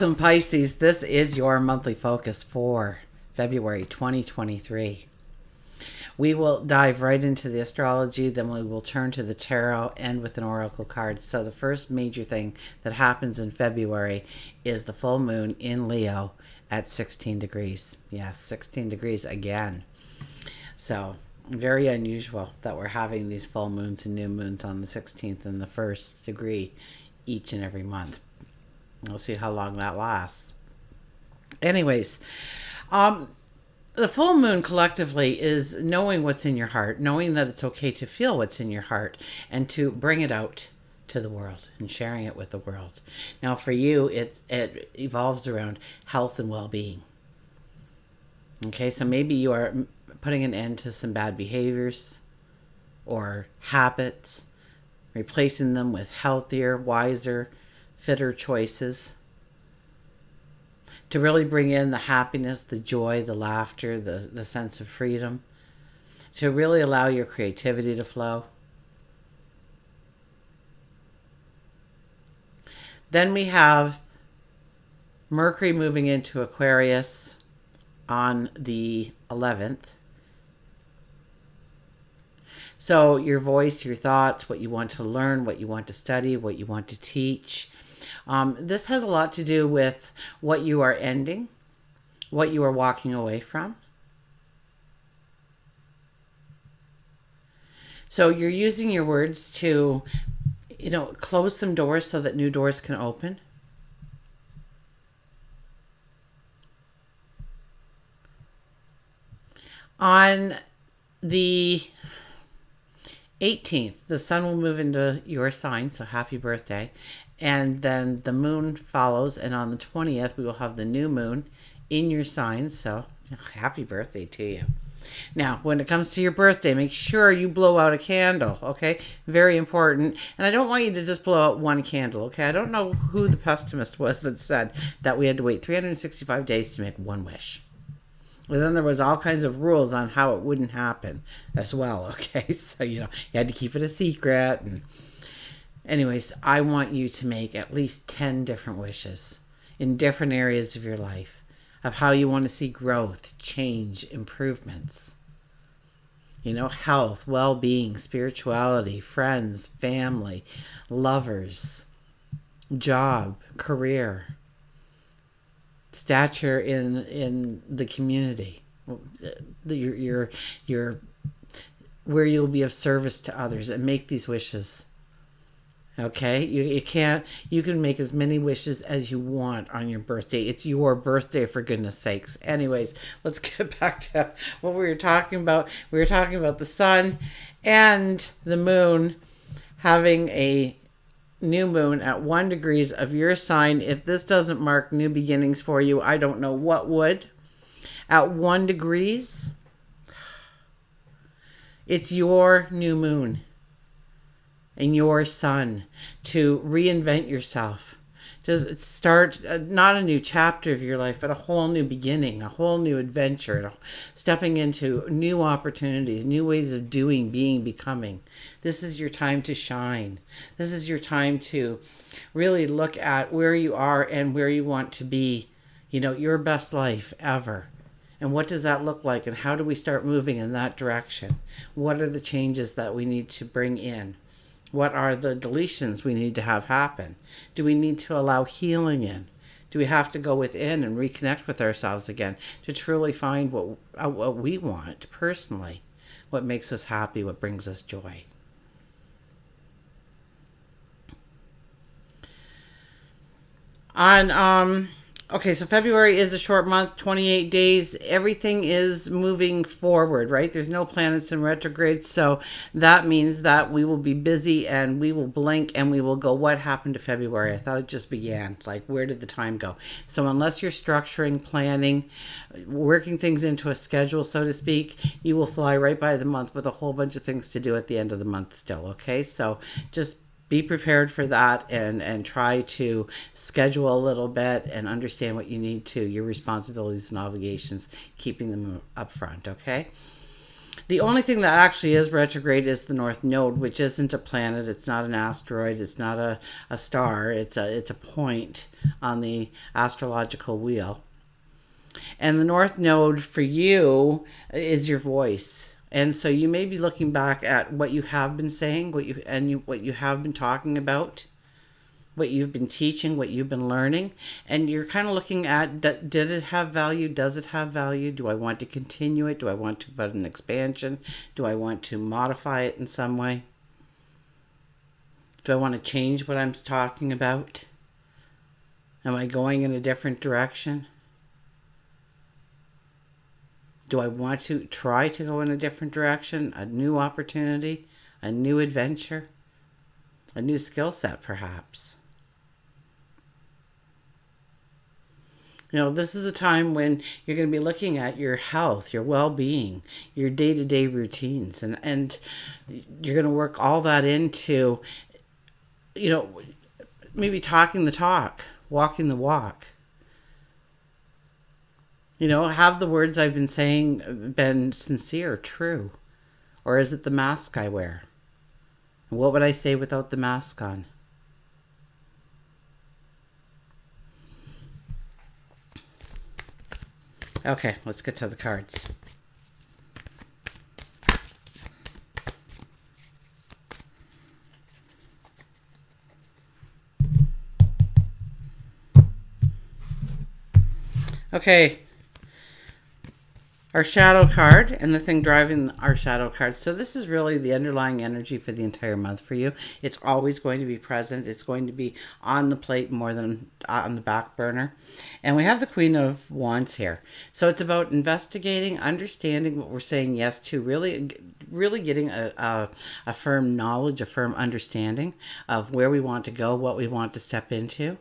Welcome, Pisces. This is your monthly focus for February 2023. We will dive right into the astrology, then we will turn to the tarot, and with an oracle card. So the first major thing that happens in February is the full moon in Leo at 16 degrees. Yes, 16 degrees again. So very unusual that we're having these full moons and new moons on the 16th and the 1st degree each and every month. We'll see how long that lasts. Anyways, the full moon collectively is knowing what's in your heart, knowing that it's okay to feel what's in your heart and to bring it out to the world and sharing it with the world. Now, for you, it evolves around health and well-being. Okay, so maybe you are putting an end to some bad behaviors or habits, replacing them with healthier, wiser, fitter choices to really bring in the happiness, the joy, the laughter, the sense of freedom, to really allow your creativity to flow. Then we have Mercury moving into Aquarius on the 11th. So your voice, your thoughts, what you want to learn, what you want to study, what you want to teach. This has a lot to do with what you are ending, what you are walking away from. So you're using your words to, close some doors so that new doors can open. On the 18th, the sun will move into your sign, so happy birthday. And then the moon follows, and on the 20th, we will have the new moon in your sign, so happy birthday to you. Now, when it comes to your birthday, make sure you blow out a candle, okay? Very important. And I don't want you to just blow out one candle, okay? I don't know who the pessimist was that said that we had to wait 365 days to make one wish. And then there was all kinds of rules on how it wouldn't happen as well, okay? So, you had to keep it a secret. And anyways, I want you to make at least 10 different wishes in different areas of your life of how you want to see growth, change, improvements. Health, well-being, spirituality, friends, family, lovers, job, career, stature in the community, your where you'll be of service to others, and make these wishes. Okay, you can make as many wishes as you want on your birthday. It's your birthday, for goodness sakes. Anyways, let's get back to what we were talking about. We were talking about the sun and the moon having a new moon at 1 degrees of your sign. If this doesn't mark new beginnings for you, I don't know what would. At 1 degrees, it's your new moon and your sun to reinvent yourself, to start not a new chapter of your life, but a whole new beginning, a whole new adventure, stepping into new opportunities, new ways of doing, being, becoming. This is your time to shine. This is your time to really look at where you are and where you want to be, your best life ever. And what does that look like? And how do we start moving in that direction? What are the changes that we need to bring in? What are the deletions we need to have happen? Do we need to allow healing in? Do we have to go within and reconnect with ourselves again to truly find what we want personally, what makes us happy, what brings us joy? Okay, so February is a short month, 28 days. Everything is moving forward, right? There's no planets in retrograde, so that means that we will be busy and we will blink and we will go, what happened to February? I thought it just began. Like, where did the time go? So unless you're structuring, planning, working things into a schedule, so to speak, you will fly right by the month with a whole bunch of things to do at the end of the month still, okay? So just be prepared for that and try to schedule a little bit and understand what you need to, your responsibilities and obligations, keeping them up front, okay? The only thing that actually is retrograde is the North Node, which isn't a planet. It's not an asteroid. It's not a star. It's a point on the astrological wheel. And the North Node for you is your voice. And so you may be looking back at what you have been saying, what you have been talking about, what you've been teaching, what you've been learning, and you're kind of looking at, did it have value? Does it have value? Do I want to continue it? Do I want to put an expansion? Do I want to modify it in some way? Do I want to change what I'm talking about? Am I going in a different direction? Do I want to try to go in a different direction? A new opportunity? A new adventure? A new skill set, perhaps? This is a time when you're going to be looking at your health, your well-being, your day-to-day routines, and you're going to work all that into, maybe talking the talk, walking the walk. Have the words I've been saying been sincere, true? Or is it the mask I wear? And what would I say without the mask on? Okay, let's get to the cards. Okay. Our shadow card and the thing driving our shadow card. So this is really the underlying energy for the entire month for you. It's always going to be present. It's going to be on the plate more than on the back burner. And we have the Queen of Wands here. So it's about investigating, understanding what we're saying yes to, really getting a firm knowledge, a firm understanding of where we want to go, what we want to step into,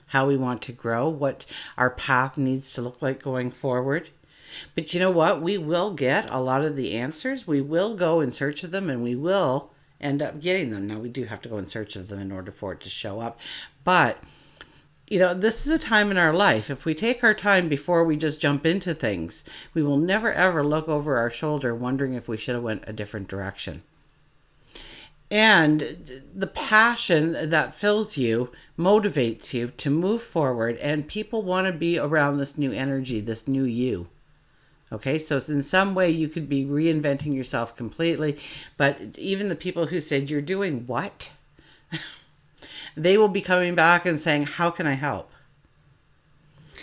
how we want to grow, what our path needs to look like going forward. But you know what? We will get a lot of the answers. We will go in search of them, and we will end up getting them. Now, we do have to go in search of them in order for it to show up. But, this is a time in our life. If we take our time before we just jump into things, we will never, ever look over our shoulder wondering if we should have went a different direction. And the passion that fills you motivates you to move forward, and people want to be around this new energy, this new you. Okay, so in some way you could be reinventing yourself completely, but even the people who said, you're doing what? They will be coming back and saying, how can I help?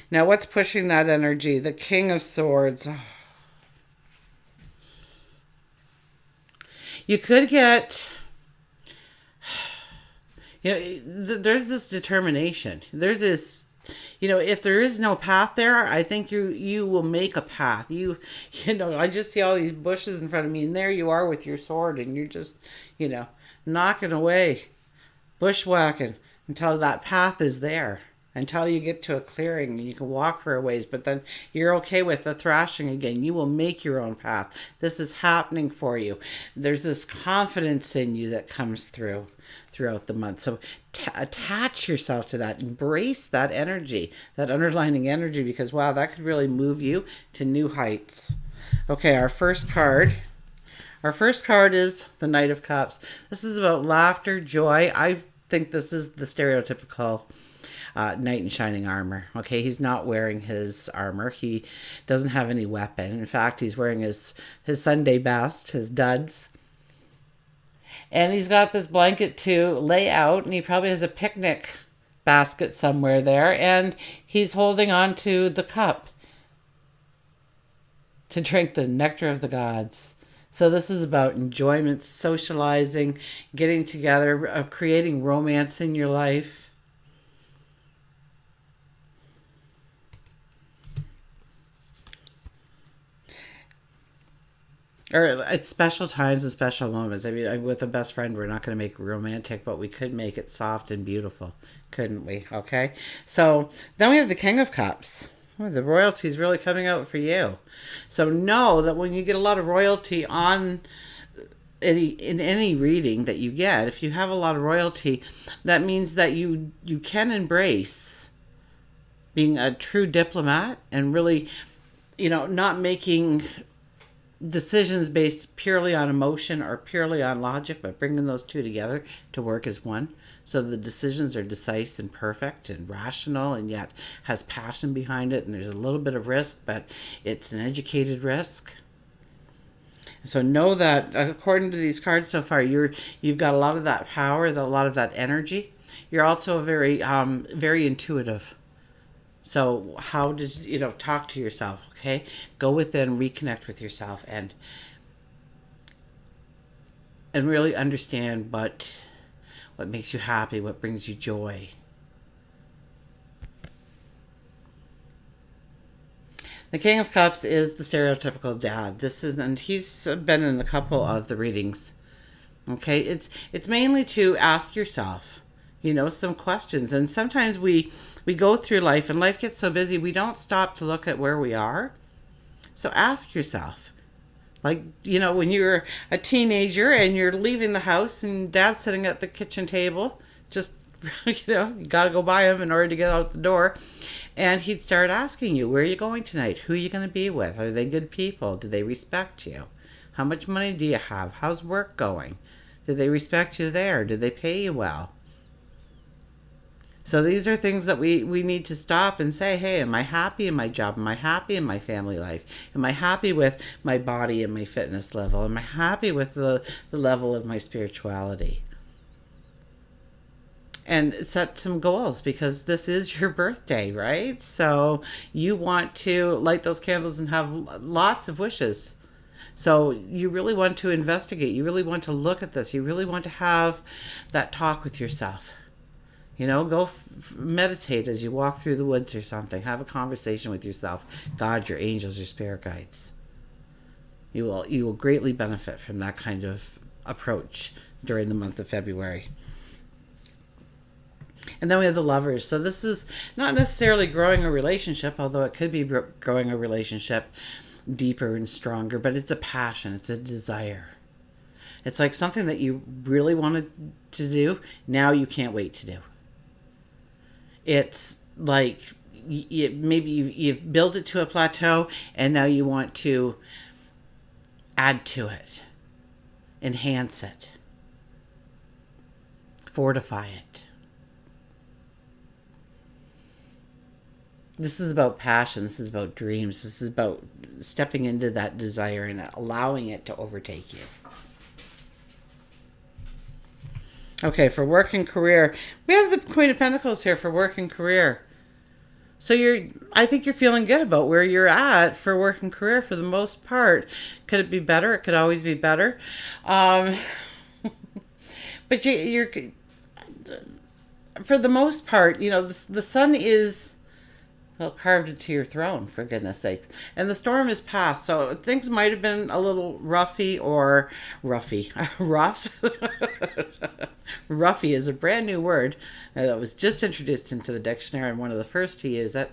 Now, what's pushing that energy? The King of Swords. You could get... there's this determination. There's this, if there is no path there, I think you will make a path. I just see all these bushes in front of me, and there you are with your sword, and you're just, knocking away, bushwhacking until that path is there, until you get to a clearing and you can walk for a ways, but then you're okay with the thrashing again. You will make your own path. This is happening for you. There's this confidence in you that comes throughout the month. So attach yourself to that. Embrace that energy, that underlining energy, because wow, that could really move you to new heights. Okay, our first card is the Knight of Cups. This is about laughter, joy. I think this is the stereotypical knight in shining armor. Okay, he's not wearing his armor. He doesn't have any weapon. In fact, he's wearing his Sunday best, his duds. And he's got this blanket to lay out, and he probably has a picnic basket somewhere there, and he's holding on to the cup to drink the nectar of the gods. So this is about enjoyment, socializing, getting together, creating romance in your life. Or at special times and special moments. I mean, with a best friend, we're not going to make it romantic, but we could make it soft and beautiful, couldn't we? Okay? So then we have the King of Cups. Oh, the royalty is really coming out for you. So know that when you get a lot of royalty in any reading that you get, if you have a lot of royalty, that means that you can embrace being a true diplomat and really, not making decisions based purely on emotion or purely on logic, but bringing those two together to work as one. So the decisions are decisive and perfect and rational, and yet has passion behind it. And there's a little bit of risk, but it's an educated risk. So know that according to these cards so far, you've got a lot of that power, a lot of that energy. You're also very very intuitive. So how does talk to yourself? Okay, go within, reconnect with yourself, and really understand what makes you happy, what brings you joy. The King of Cups is the stereotypical dad. And he's been in a couple of the readings. Okay, it's mainly to ask yourself, some questions. And sometimes we go through life, and life gets so busy we don't stop to look at where we are. So ask yourself, like, when you're a teenager and you're leaving the house and dad's sitting at the kitchen table, just you got to go by him in order to get out the door. And he'd start asking you, where are you going tonight? Who are you going to be with? Are they good people? Do they respect you? How much money do you have? How's work going? Do they respect you there? Do they pay you well? So these are things that we need to stop and say, hey, am I happy in my job? Am I happy in my family life? Am I happy with my body and my fitness level? Am I happy with the level of my spirituality? And set some goals, because this is your birthday, right? So you want to light those candles and have lots of wishes. So you really want to investigate. You really want to look at this. You really want to have that talk with yourself. Go meditate as you walk through the woods or something. Have a conversation with yourself. God, your angels, your spirit guides. You will greatly benefit from that kind of approach during the month of February. And then we have the Lovers. So this is not necessarily growing a relationship, although it could be growing a relationship deeper and stronger, but it's a passion. It's a desire. It's like something that you really wanted to do. Now you can't wait to do. It's like maybe you've built it to a plateau, and now you want to add to it, enhance it, fortify it. This is about passion. This is about dreams. This is about stepping into that desire and allowing it to overtake you. Okay, for work and career, we have the Queen of Pentacles here for work and career. So I think you're feeling good about where you're at for work and career for the most part. Could it be better? It could always be better. But you're for the most part, the sun is carved into your throne, for goodness sakes. And the storm is past, so things might have been a little rough. Roughy is a brand new word that was just introduced into the dictionary, and one of the first to use it.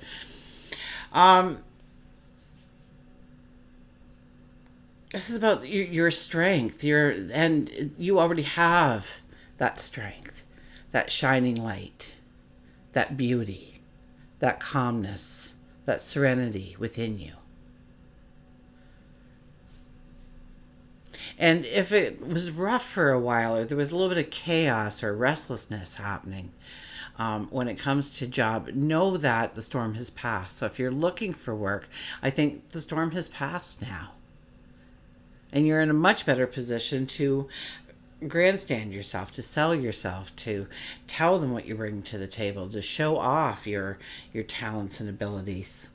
This is about your strength, and you already have that strength, that shining light, that beauty, that calmness, that serenity within you. And if it was rough for a while, or there was a little bit of chaos or restlessness happening when it comes to job, know that the storm has passed. So if you're looking for work, I think the storm has passed now. And you're in a much better position to grandstand yourself, to sell yourself, to tell them what you bring to the table, to show off your talents and abilities.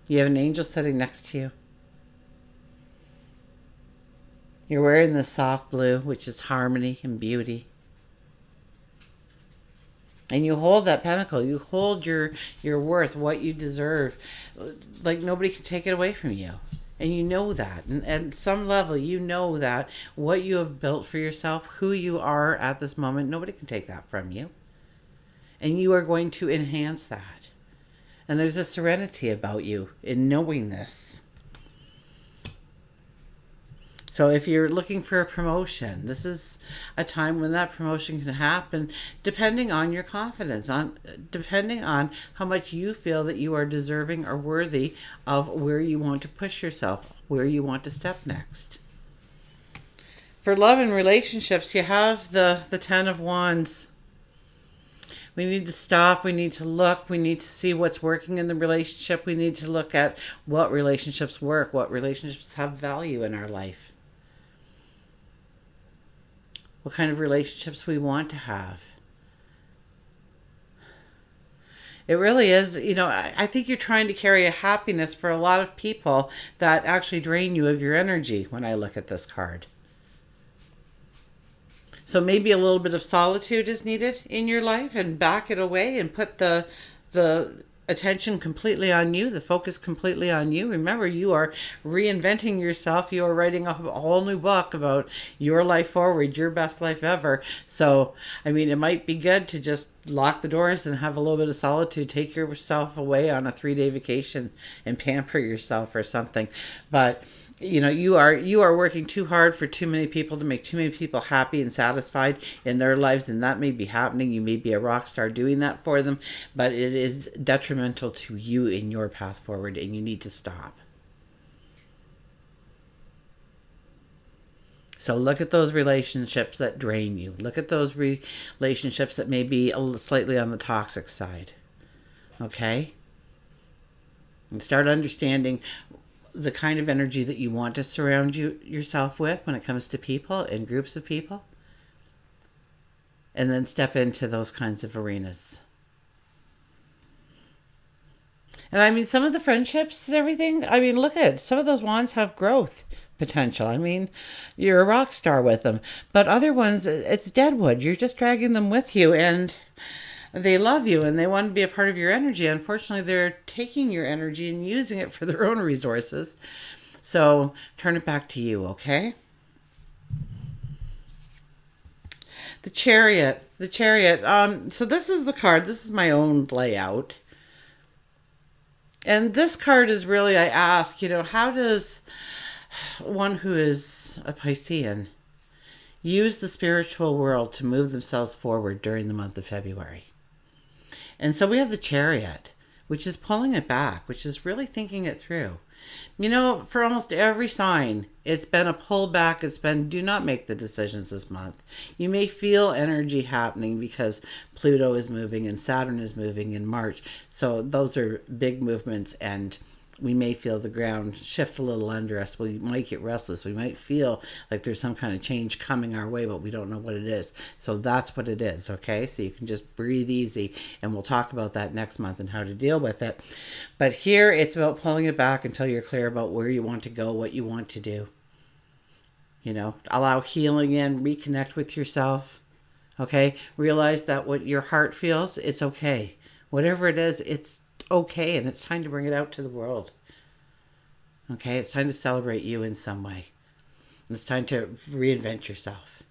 You have an angel sitting next to you. You're wearing the soft blue, which is harmony and beauty. And you hold that pentacle. You hold your worth, what you deserve. Like nobody can take it away from you. And you know that. And at some level, you know that what you have built for yourself, who you are at this moment, nobody can take that from you. And you are going to enhance that. And there's a serenity about you in knowing this. So if you're looking for a promotion, this is a time when that promotion can happen, depending on your confidence, depending on how much you feel that you are deserving or worthy of where you want to push yourself, where you want to step next. For love and relationships, you have the Ten of Wands. We need to stop. We need to look. We need to see what's working in the relationship. We need to look at what relationships work, what relationships have value in our life, what kind of relationships we want to have. It really is, I think you're trying to carry a happiness for a lot of people that actually drain you of your energy when I look at this card. So maybe a little bit of solitude is needed in your life, and back it away and put the attention completely on you, the focus completely on you. Remember, you are reinventing yourself. You are writing a whole new book about your life forward, your best life ever. So, it might be good to just lock the doors and have a little bit of solitude. Take yourself away on a 3-day vacation and pamper yourself or something. But you are working too hard for too many people to make too many people happy and satisfied in their lives, and that may be happening. You may be a rock star doing that for them, but it is detrimental to you in your path forward, and you need to stop. So look at those relationships that drain you. Look at those relationships that may be slightly on the toxic side. Okay? And start understanding the kind of energy that you want to surround yourself with when it comes to people and groups of people. And then step into those kinds of arenas. And some of the friendships and everything, look at it. Some of those wands have growth potential. You're a rock star with them. But other ones, it's deadwood. You're just dragging them with you, and they love you and they want to be a part of your energy. Unfortunately, they're taking your energy and using it for their own resources. So turn it back to you, okay? The Chariot. So this is the card. This is my own layout. And this card is really, I ask, how does one who is a Piscean use the spiritual world to move themselves forward during the month of February? And so we have the Chariot, which is pulling it back, which is really thinking it through. For almost every sign, it's been a pullback. It's been, do not make the decisions this month. You may feel energy happening because Pluto is moving and Saturn is moving in March. So those are big movements, and we may feel the ground shift a little under us. We might get restless. We might feel like there's some kind of change coming our way, but we don't know what it is. So that's what it is, okay? So you can just breathe easy, and we'll talk about that next month and how to deal with it. But here, it's about pulling it back until you're clear about where you want to go, what you want to do. Allow healing in, reconnect with yourself, okay? Realize that what your heart feels, it's okay. Whatever it is, it's okay, and it's time to bring it out to the world. Okay, it's time to celebrate you in some way. It's time to reinvent yourself.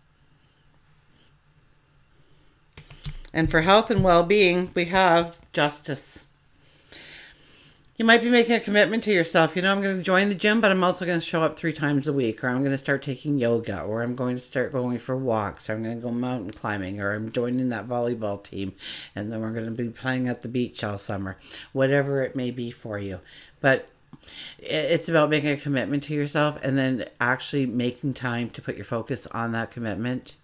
And for health and well-being, we have Justice. You might be making a commitment to yourself. I'm going to join the gym, but I'm also going to show up 3 times a week, or I'm going to start taking yoga, or I'm going to start going for walks, or I'm going to go mountain climbing, or I'm joining that volleyball team, and then we're going to be playing at the beach all summer. Whatever it may be for you. But it's about making a commitment to yourself and then actually making time to put your focus on that commitment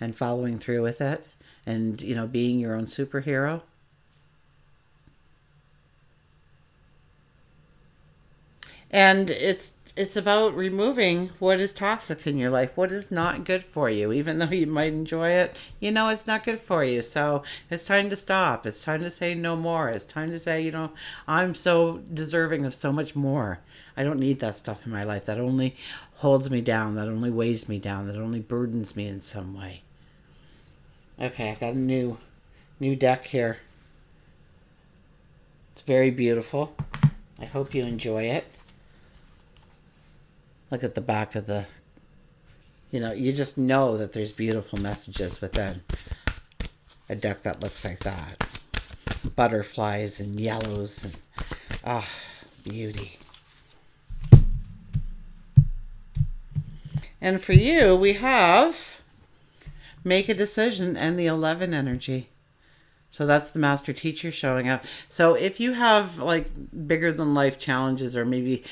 and following through with it and, being your own superhero. And it's about removing what is toxic in your life, what is not good for you. Even though you might enjoy it, it's not good for you. So it's time to stop. It's time to say no more. It's time to say, I'm so deserving of so much more. I don't need that stuff in my life. That only holds me down. That only weighs me down. That only burdens me in some way. Okay, I got a new deck here. It's very beautiful. I hope you enjoy it. Look at the back of the, you just know that there's beautiful messages within a deck that looks like that. Butterflies and yellows and, beauty. And for you, we have make a decision and the 11 energy. So that's the master teacher showing up. So if you have like bigger than life challenges, or maybe,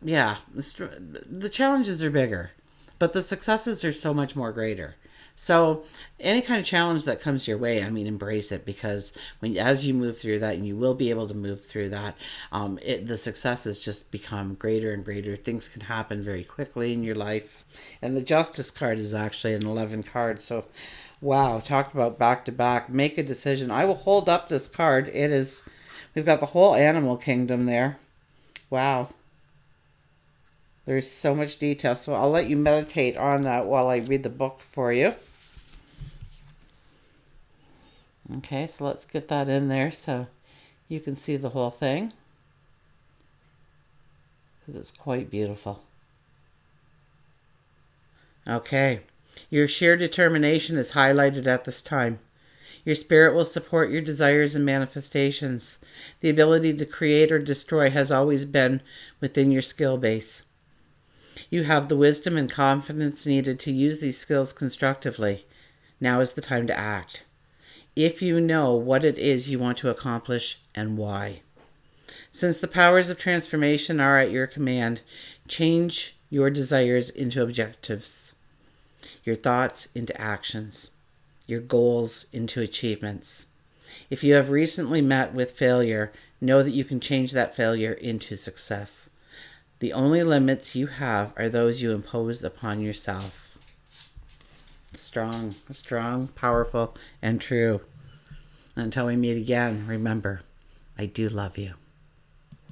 yeah, the challenges are bigger, but the successes are so much more greater. So any kind of challenge that comes your way, I mean, embrace it, because as you move through that, and you will be able to move through that, the successes just become greater and greater. Things can happen very quickly in your life. And the Justice card is actually an 11 card. So, wow, talk about back to back. Make a decision. I will hold up this card. We've got the whole animal kingdom there. Wow. There's so much detail. So I'll let you meditate on that while I read the book for you. Okay, so let's get that in there so you can see the whole thing, because it's quite beautiful. Okay, your sheer determination is highlighted at this time. Your spirit will support your desires and manifestations. The ability to create or destroy has always been within your skill base. You have the wisdom and confidence needed to use these skills constructively. Now is the time to act, if you know what it is you want to accomplish and why. Since the powers of transformation are at your command, change your desires into objectives, your thoughts into actions, your goals into achievements. If you have recently met with failure, know that you can change that failure into success. The only limits you have are those you impose upon yourself. Strong, powerful, and true. Until we meet again, remember, I do love you.